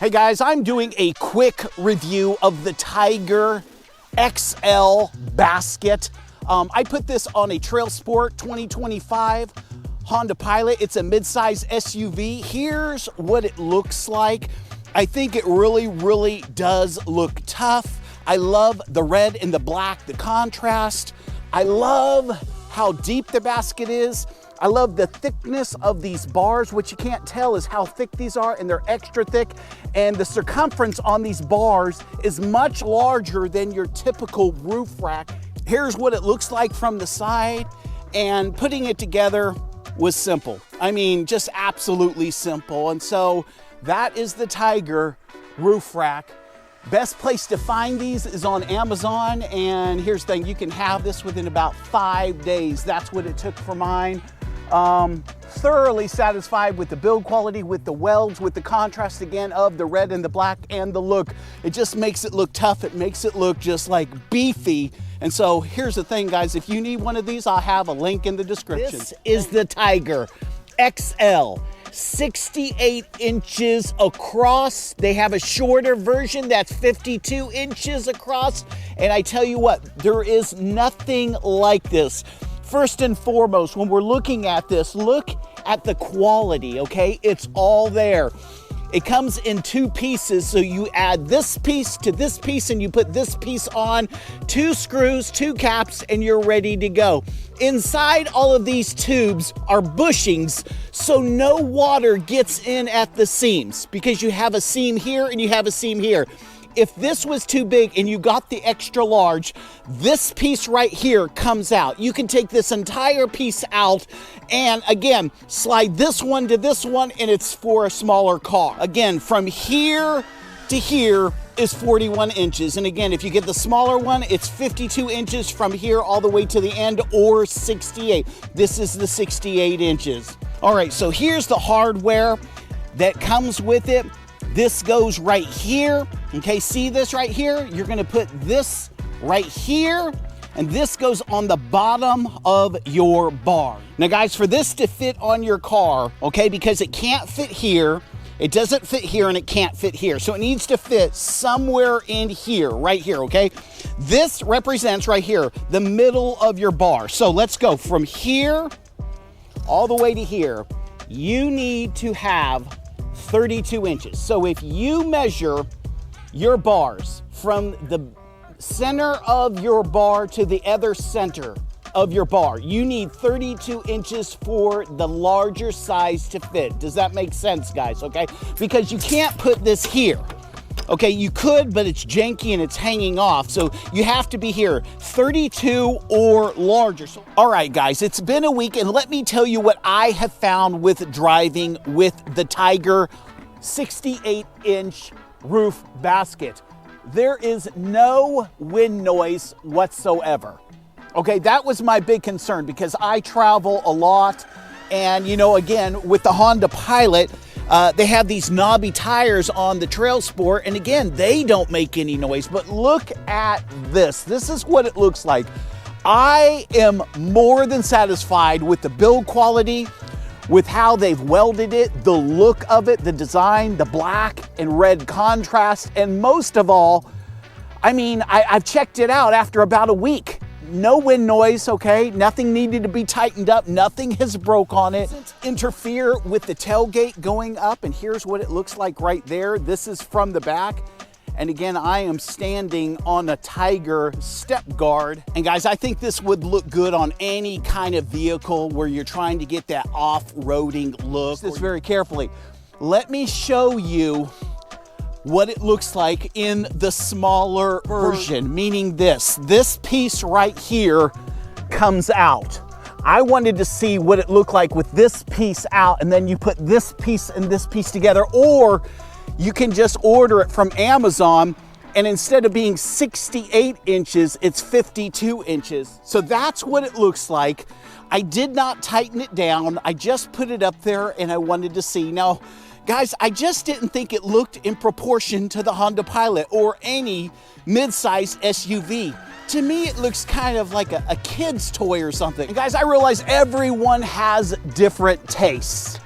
Hey guys, I'm doing a quick review of the Tyger XL basket. I put this on a TrailSport 2025 Honda Pilot. It's a mid-size SUV. Here's what it looks like. I think it really does look tough. I love the red and the black, the contrast. I love how deep the basket is. I love the thickness of these bars. What you can't tell is how thick these are, and they're extra thick. And the circumference on these bars is much larger than your typical roof rack. Here's what it looks like from the side, and putting it together was simple. I mean, just absolutely simple. And so that is the Tyger roof rack. Best place to find these is on Amazon, and here's the thing, you can have this within about 5 days. That's what it took for mine. Thoroughly satisfied with the build quality, with the welds, with the contrast again of the red and the black, and the look. It just makes it look tough. It makes it look just like beefy. And so here's the thing, guys, if you need one of these, I'll have a link in the description. This is the Tyger XL. 68 inches across. They have a shorter version that's 52 inches across. And I tell you what, there is nothing like this. First and foremost, when we're looking at this, look at the quality, okay? It's all there. It comes in 2 pieces, so you add this piece to this piece and you put this piece on, 2 screws, 2 caps, and you're ready to go. Inside all of these tubes are bushings, so no water gets in at the seams, because you have a seam here and you have a seam here. If this was too big and you got the extra large, this piece right here comes out. You can take this entire piece out and again, slide this one to this one, and it's for a smaller car. Again, from here to here is 41 inches. And again, if you get the smaller one, it's 52 inches from here all the way to the end, or 68. This is the 68 inches. All right, so here's the hardware that comes with it. This goes right here, okay? See this right here? You're gonna put this right here, and this goes on the bottom of your bar. Now guys, for this to fit on your car, okay, because it can't fit here, it doesn't fit here, and it can't fit here. So it needs to fit somewhere in here, right here, okay? This represents right here, the middle of your bar. So let's go from here all the way to here. You need to have 32 inches. So if you measure your bars from the center of your bar to the other center of your bar, you need 32 inches for the larger size to fit. Does that make sense, guys? Okay, because you can't put this here. Okay, you could, but it's janky and it's hanging off. So you have to be here, 32 or larger. So, all right, guys, it's been a week, and let me tell you what I have found with driving with the Tyger 68-inch roof basket. There is no wind noise whatsoever. Okay, that was my big concern, because I travel a lot, and you know, again, with the Honda Pilot, they have these knobby tires on the TrailSport, and again, they don't make any noise. But look at this. This is what it looks like. I am more than satisfied with the build quality, with how they've welded it, the look of it, the design, the black and red contrast, and most of all, I mean, I've checked it out after about a week. No wind noise, okay? Nothing needed to be tightened up. Nothing has broke on it. Interfere with the tailgate going up, and here's what it looks like right there. This is from the back. And again, I am standing on a Tyger step guard. And guys, I think this would look good on any kind of vehicle where you're trying to get that off-roading look. This very carefully. Let me show you what it looks like in the smaller version, meaning this piece right here comes out. I wanted to see what it looked like with this piece out, and then you put this piece and this piece together, or you can just order it from Amazon, and instead of being 68 inches, it's 52 inches. So that's what it looks like. I did not tighten it down. I just put it up there, and I wanted to see. Now, guys, I just didn't think it looked in proportion to the Honda Pilot or any mid-size SUV. To me, it looks kind of like a kid's toy or something. And guys, I realize everyone has different tastes.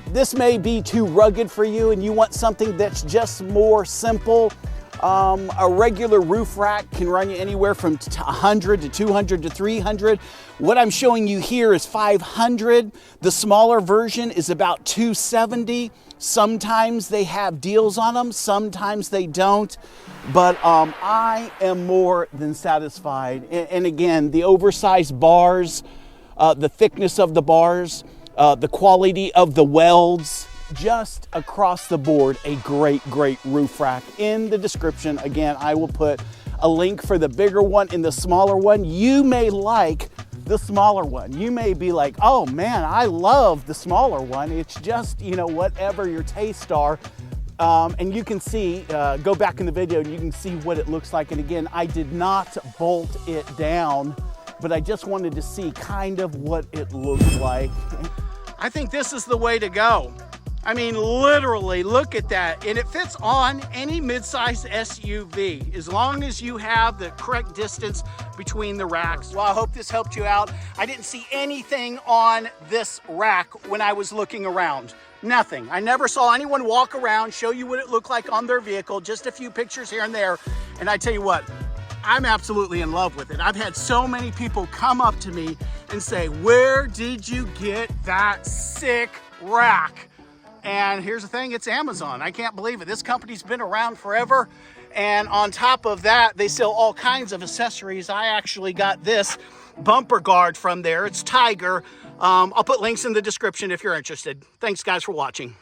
This may be too rugged for you and you want something that's just more simple. A regular roof rack can run you anywhere from 100 to 200 to 300. What I'm showing you here is 500. The smaller version is about 270. Sometimes they have deals on them, sometimes they don't. But I am more than satisfied. And again, the oversized bars, the thickness of the bars, the quality of the welds, just across the board, a great roof rack. In the description, again, I will put a link for the bigger one and the smaller one. You may like the smaller one. You may be like, oh man, I love the smaller one. It's just, you know, whatever your tastes are. And you can see, go back in the video and you can see what it looks like. And again, I did not bolt it down, but I just wanted to see kind of what it looks like. I think this is the way to go. I mean, literally, look at that. And it fits on any mid-sized SUV, as long as you have the correct distance between the racks. Well, I hope this helped you out. I didn't see anything on this rack when I was looking around. Nothing. I never saw anyone walk around, show you what it looked like on their vehicle, just a few pictures here and there. And I tell you what, I'm absolutely in love with it. I've had so many people come up to me and say, where did you get that sick rack? And here's the thing, it's Amazon. I can't believe it. This company's been around forever. And on top of that, they sell all kinds of accessories. I actually got this bumper guard from there. It's Tyger. I'll put links in the description if you're interested. Thanks guys for watching.